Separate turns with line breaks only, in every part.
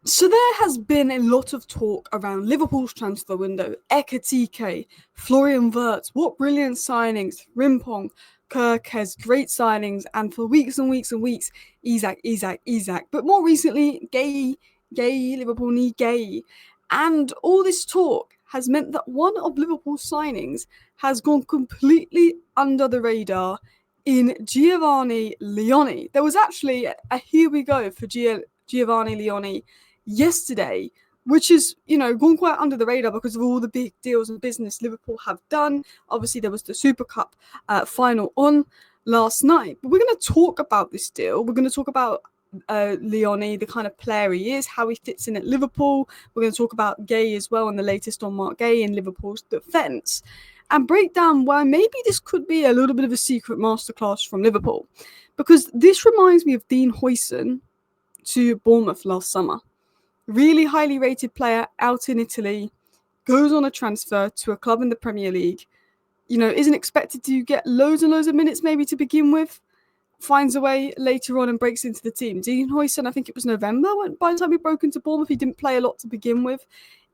So there has been a lot of talk around Liverpool's transfer window. Ekitike, Florian Wirtz, what brilliant signings. Rimpong, Kirk has great signings, and for weeks and weeks and weeks, Isak. But more recently, Guehi, Liverpool need Guehi. And all this talk has meant that one of Liverpool's signings has gone completely under the radar in Giovanni Leoni. There was actually a here we go for Giovanni Leoni yesterday, which is, gone quite under the radar because of all the big deals and business Liverpool have done. Obviously, there was the Super Cup final on last night. But we're going to talk about this deal. We're going to talk about Leoni, the kind of player he is, how he fits in at Liverpool. We're going to talk about Guehi as well, and the latest on Marc Guehi in Liverpool's defence, and break down why maybe this could be a little bit of a secret masterclass from Liverpool. Because this reminds me of Dean Huijsen to Bournemouth last summer. Really highly rated player out in Italy, goes on a transfer to a club in the Premier League, isn't expected to get loads and loads of minutes maybe to begin with, finds a way later on and breaks into the team. Dean Huijsen, I think it was November, by the time he broke into Bournemouth, he didn't play a lot to begin with.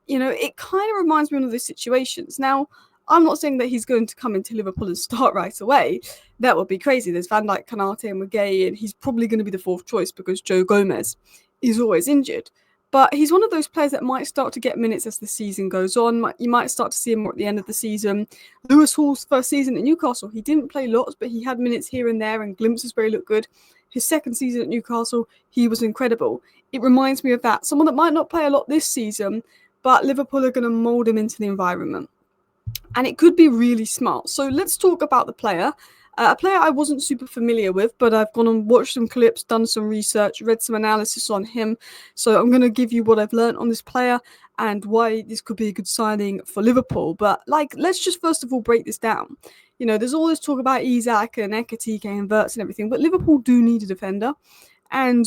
It kind of reminds me of one of those situations. Now, I'm not saying that he's going to come into Liverpool and start right away. That would be crazy. There's Van Dijk, Konate and Guehi, and he's probably going to be the fourth choice because Joe Gomez is always injured. But he's one of those players that might start to get minutes as the season goes on. You might start to see him more at the end of the season. Lewis Hall's first season at Newcastle, he didn't play lots, but he had minutes here and there and glimpses where he looked good. His second season at Newcastle, he was incredible. It reminds me of that. Someone that might not play a lot this season, but Liverpool are going to mould him into the environment. And it could be really smart. So let's talk about the player. A player I wasn't super familiar with, but I've gone and watched some clips, done some research, read some analysis on him. So I'm going to give you what I've learned on this player and why this could be a good signing for Liverpool. But let's just first of all break this down. There's all this talk about Isak and Ekitike and Wirtz and everything, but Liverpool do need a defender. And,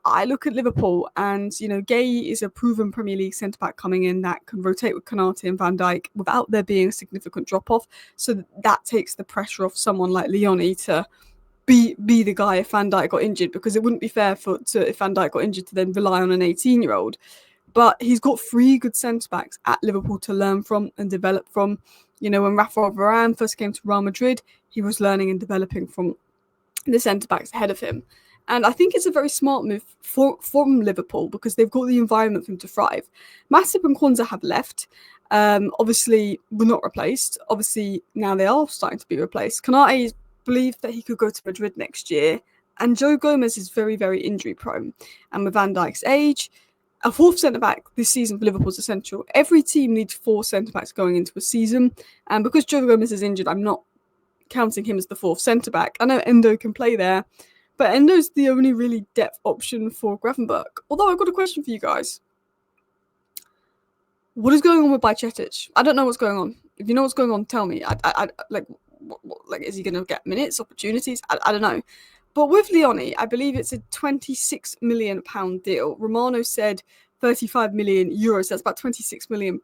I look at Liverpool and, Guehi is a proven Premier League centre-back coming in that can rotate with Konate and Van Dijk without there being a significant drop-off. So that takes the pressure off someone like Leoni to be the guy if Van Dijk got injured, because it wouldn't be fair if Van Dijk got injured to then rely on an 18-year-old. But he's got 3 good centre-backs at Liverpool to learn from and develop from. When Rafael Varane first came to Real Madrid, he was learning and developing from the centre-backs ahead of him. And I think it's a very smart move from Liverpool because they've got the environment for him to thrive. Matip and Kwanzaa have left. Obviously, were not replaced. Obviously, now they are starting to be replaced. Konate believed that he could go to Madrid next year. And Joe Gomez is very, very injury prone. And with Van Dijk's age, a fourth centre-back this season for Liverpool is essential. Every team needs 4 centre-backs going into a season. And because Joe Gomez is injured, I'm not counting him as the fourth centre-back. I know Endo can play there, but Endo's the only really depth option for Gravenberch. Although I've got a question for you guys. What is going on with Bajcetic? I don't know what's going on. If you know what's going on, tell me. Is he going to get minutes, opportunities? I don't know. But with Leoni, I believe it's a £26 million deal. Romano said 35 million euros. That's about £26 million.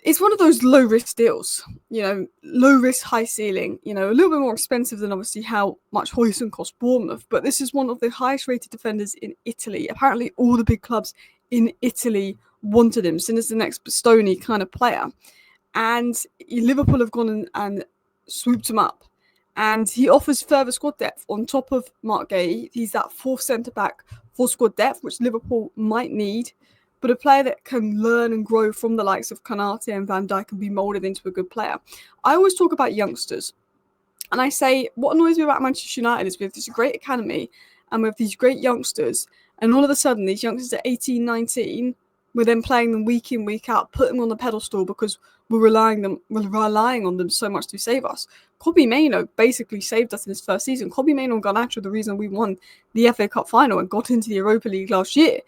It's one of those low-risk deals, low-risk, high ceiling, a little bit more expensive than obviously how much Huijsen cost Bournemouth, but this is one of the highest-rated defenders in Italy. Apparently, all the big clubs in Italy wanted him, seen as the next Bastoni kind of player. And Liverpool have gone and swooped him up. And he offers further squad depth on top of Marc Guehi. He's that fourth centre-back for squad depth, which Liverpool might need, but a player that can learn and grow from the likes of Konate and Van Dijk and be moulded into a good player. I always talk about youngsters. And I say, what annoys me about Manchester United is we have this great academy and we have these great youngsters. And all of a sudden, these youngsters at 18, 19, we're then playing them week in, week out, putting them on the pedestal because we're relying on them so much to save us. Kobbie Mainoo basically saved us in his first season. Kobbie Mainoo and Garnacho are the reason we won the FA Cup final and got into the Europa League last year.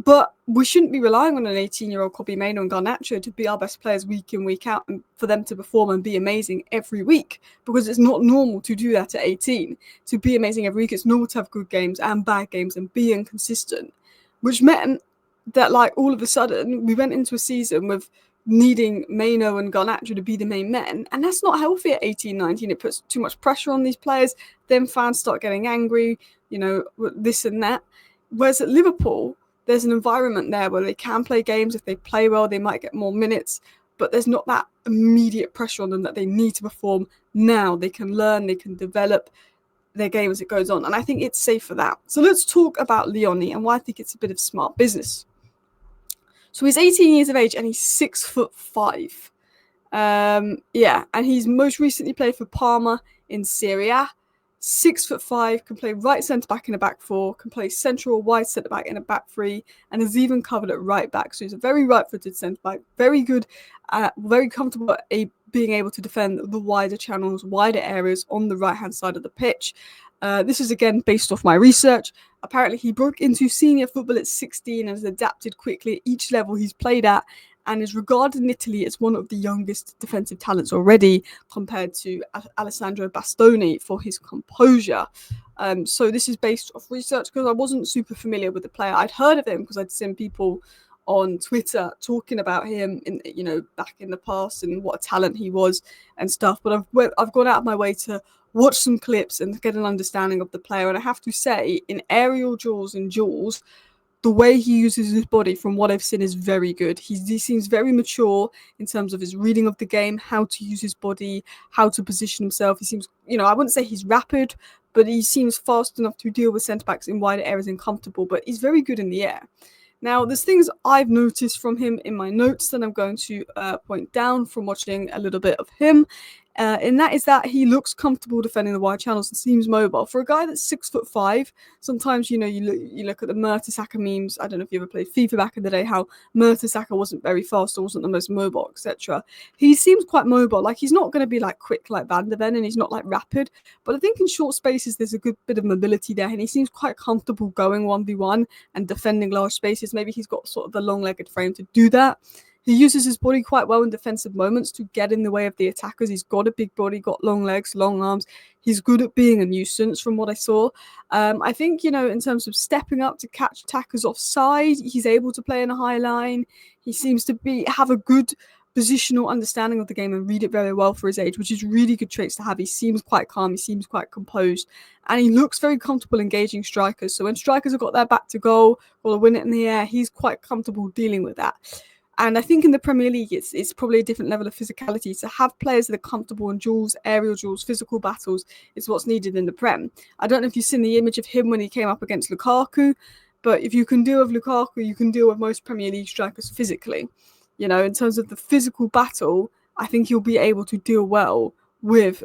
But we shouldn't be relying on an 18-year-old Kobbie Mainoo and Garnacho to be our best players week in, week out, and for them to perform and be amazing every week, because it's not normal to do that at 18. To be amazing every week, it's normal to have good games and bad games and be inconsistent, which meant that all of a sudden we went into a season with needing Mainoo and Garnacho to be the main men, and that's not healthy at 18, 19. It puts too much pressure on these players. Then fans start getting angry, this and that. Whereas at Liverpool, there's an environment there where they can play games. If they play well, they might get more minutes, but there's not that immediate pressure on them that they need to perform now. They can learn, they can develop their game as it goes on, and I think it's safe for that. So let's talk about Leoni and why I think it's a bit of smart business. So he's 18 years of age and he's 6'5". And he's most recently played for Parma in Serie A. 6'5", can play right centre back in a back four, can play central or wide centre back in a back three, and is even covered at right back. So he's a very right-footed centre back, very good, very comfortable at being able to defend the wider channels, wider areas on the right-hand side of the pitch. This is again based off my research. Apparently, he broke into senior football at 16 and has adapted quickly at each level he's played at, and is regarded in Italy as one of the youngest defensive talents already, compared to Alessandro Bastoni for his composure. So this is based off research because I wasn't super familiar with the player. I'd heard of him because I'd seen people on Twitter talking about him back in the past and what a talent he was and stuff. But I've gone out of my way to watch some clips and get an understanding of the player. And I have to say, in aerial duels and duels, the way he uses his body, from what I've seen, is very good. He seems very mature in terms of his reading of the game, how to use his body, how to position himself. He seems, I wouldn't say he's rapid, but he seems fast enough to deal with centre-backs in wider areas and comfortable, but he's very good in the air. Now, there's things I've noticed from him in my notes that I'm going to point down from watching a little bit of him. And that is that he looks comfortable defending the wide channels and seems mobile. For a guy that's 6'5", sometimes, you look at the Mertesacker memes. I don't know if you ever played FIFA back in the day, how Mertesacker wasn't very fast or wasn't the most mobile, etc. He seems quite mobile. Like, he's not going to be like quick like Van der Ven, and he's not like rapid. But I think in short spaces, there's a good bit of mobility there, and he seems quite comfortable going 1v1 and defending large spaces. Maybe he's got sort of the long-legged frame to do that. He uses his body quite well in defensive moments to get in the way of the attackers. He's got a big body, got long legs, long arms. He's good at being a nuisance from what I saw. I think, in terms of stepping up to catch attackers offside, he's able to play in a high line. He seems to have a good positional understanding of the game and read it very well for his age, which is really good traits to have. He seems quite calm. He seems quite composed. And he looks very comfortable engaging strikers. So when strikers have got their back to goal or win it in the air, he's quite comfortable dealing with that. And I think in the Premier League, it's probably a different level of physicality. To have players that are comfortable in duels, aerial duels, physical battles is what's needed in the Prem. I don't know if you've seen the image of him when he came up against Lukaku, but if you can deal with Lukaku, you can deal with most Premier League strikers physically. In terms of the physical battle, I think you'll be able to deal well with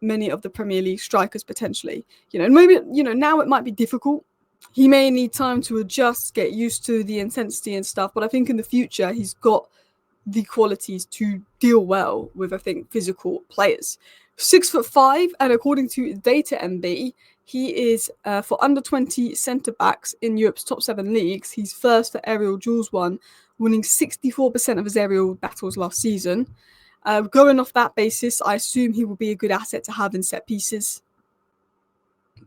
many of the Premier League strikers potentially. Maybe, now it might be difficult. He may need time to adjust, get used to the intensity and stuff, but I think in the future he's got the qualities to deal well with, I think, physical players. 6'5", and according to Data MB, he is for under 20 centre backs in Europe's top 7 leagues. He's first for aerial duels won, winning 64% of his aerial battles last season. Going off that basis, I assume he will be a good asset to have in set pieces.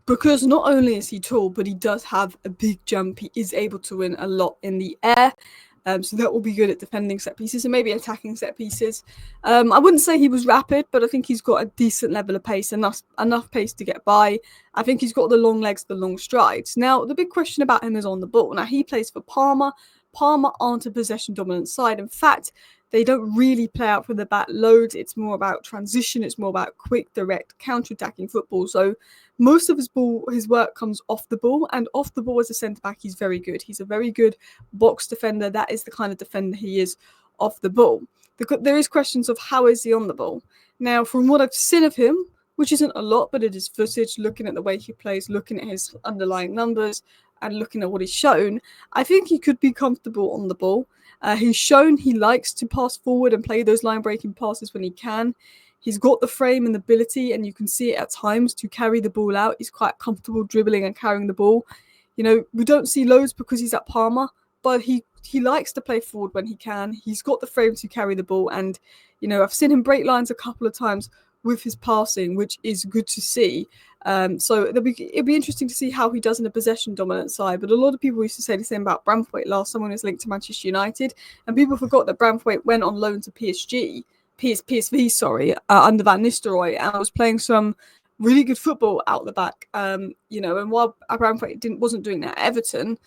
Because not only is he tall, but he does have a big jump. He is able to win a lot in the air. So that will be good at defending set pieces and maybe attacking set pieces. I wouldn't say he was rapid, but I think he's got a decent level of pace, enough pace to get by. I think he's got the long legs, the long strides. Now, the big question about him is on the ball. Now, he plays for Parma. Parma aren't a possession-dominant side. In fact, they don't really play out from the back loads. It's more about transition. It's more about quick, direct, counter-attacking football. So most of his work comes off the ball, and off the ball as a centre-back, he's very good. He's a very good box defender. That is the kind of defender he is off the ball. There is questions of how is he on the ball. Now, from what I've seen of him, which isn't a lot, but it is footage, looking at the way he plays, looking at his underlying numbers, and looking at what he's shown, I think he could be comfortable on the ball. He's shown he likes to pass forward and play those line-breaking passes when he can. He's got the frame and the ability, and you can see it at times, to carry the ball out. He's quite comfortable dribbling and carrying the ball. We don't see loads because he's at Parma, but he likes to play forward when he can. He's got the frame to carry the ball, and I've seen him break lines a couple of times with his passing, which is good to see. So it'll be interesting to see how he does in a possession-dominant side. But a lot of people used to say the same about Braithwaite last summer when he was linked to Manchester United, and people forgot that Braithwaite went on loan to PSV, under Van Nistelrooy, and I was playing some really good football out the back. You know, and while Abramovich wasn't doing that at Everton,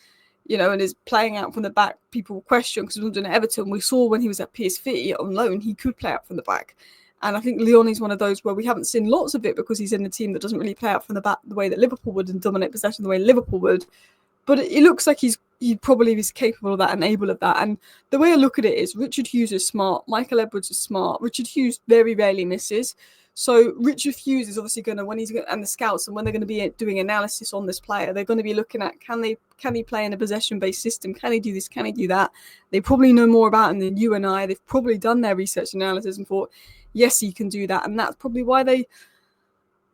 you know, and is playing out from the back, people question because he wasn't doing it at Everton. We saw when he was at PSV on loan, he could play out from the back. And I think Leoni's one of those where we haven't seen lots of it because he's in a team that doesn't really play out from the back the way that Liverpool would and dominate possession the way Liverpool would. But it looks like he probably is capable of that and able of that. And the way I look at it is Richard Hughes is smart. Michael Edwards is smart. Richard Hughes very rarely misses. So Richard Hughes is obviously going to, and the scouts, and when they're going to be doing analysis on this player, they're going to be looking at, can he play in a possession-based system? Can he do this? Can he do that? They probably know more about him than you and I. They've probably done their research analysis and thought, yes, he can do that. And that's probably why they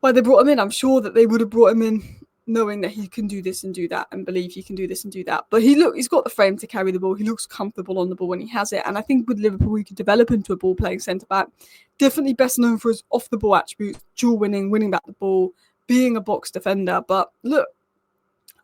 brought him in. I'm sure that they would have brought him in knowing that he can do this and do that and believe he can do this and do that. But he's got the frame to carry the ball. He looks comfortable on the ball when he has it. And I think with Liverpool, he could develop into a ball-playing centre-back. Definitely best known for his off-the-ball attributes, dual winning back the ball, being a box defender. But look,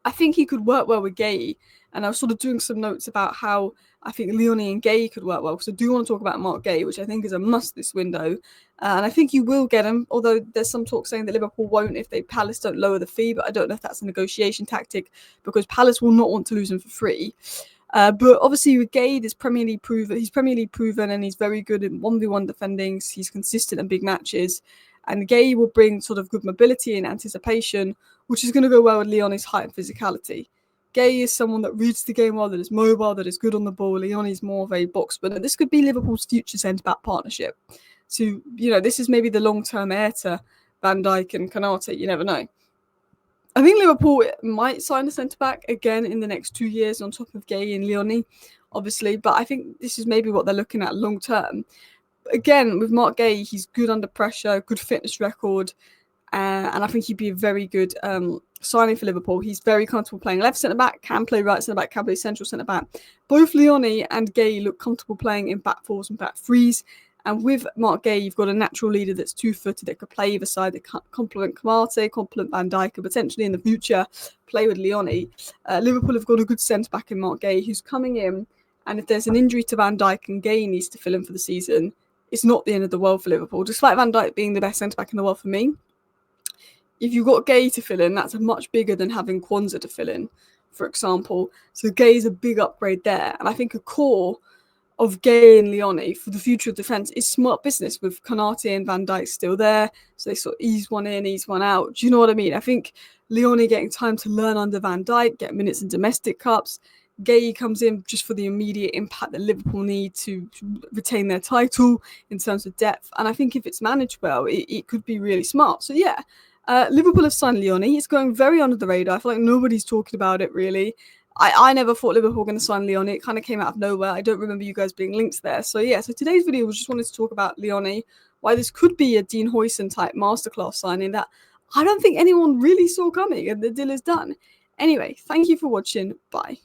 I think he could work well with Guehi. And I was sort of doing some notes about how I think Leoni and Guehi could work well. Because I do want to talk about Marc Guehi, which I think is a must this window. And I think you will get him, although there's some talk saying that Liverpool won't if Palace don't lower the fee. But I don't know if that's a negotiation tactic because Palace will not want to lose him for free. But obviously with Guehi, he's Premier League proven and he's very good in 1v1 defending. He's consistent in big matches. And Guehi will bring sort of good mobility and anticipation, which is going to go well with Leoni's height and physicality. Guehi is someone that reads the game well, that is mobile, that is good on the ball. Leoni is more of a box winner. This could be Liverpool's future centre-back partnership. So, you know, this is maybe the long-term heir to Van Dijk and Konate. You never know. I think Liverpool might sign a centre-back again in the next 2 years on top of Guehi and Leoni, obviously. But I think this is maybe what they're looking at long-term. Again, with Marc Guehi, he's good under pressure, good fitness record. And I think he'd be a very good signing for Liverpool. He's very comfortable playing left centre-back, can play right centre-back, can play central centre-back. Both Leoni and Guehi look comfortable playing in back fours and back threes. And with Marc Guehi, you've got a natural leader that's two-footed that could play either side, that complement Konate, complement Van Dijk, and potentially in the future play with Leoni. Liverpool have got a good centre-back in Marc Guehi who's coming in. And if there's an injury to Van Dijk and Guehi needs to fill in for the season, it's not the end of the world for Liverpool. Despite Van Dijk being the best centre-back in the world for me, if you've got Guehi to fill in, that's much bigger than having Kwanzaa to fill in, for example. So Guehi's a big upgrade there. And I think a core of Guehi and Leoni for the future of defence is smart business with Konate and Van Dijk still there. So they sort of ease one in, ease one out. Do you know what I mean? I think Leoni getting time to learn under Van Dijk, get minutes in domestic cups. Guehi comes in just for the immediate impact that Liverpool need to retain their title in terms of depth. And I think if it's managed well, it could be really smart. So yeah, Liverpool have signed Leoni. It's going very under the radar. I feel like nobody's talking about it really. I never thought Liverpool were going to sign Leoni. It kind of came out of nowhere. I don't remember you guys being linked there. So yeah, so today's video was just wanted to talk about Leoni, why this could be a Dean Huijsen type masterclass signing that I don't think anyone really saw coming, and the deal is done. Anyway, thank you for watching. Bye.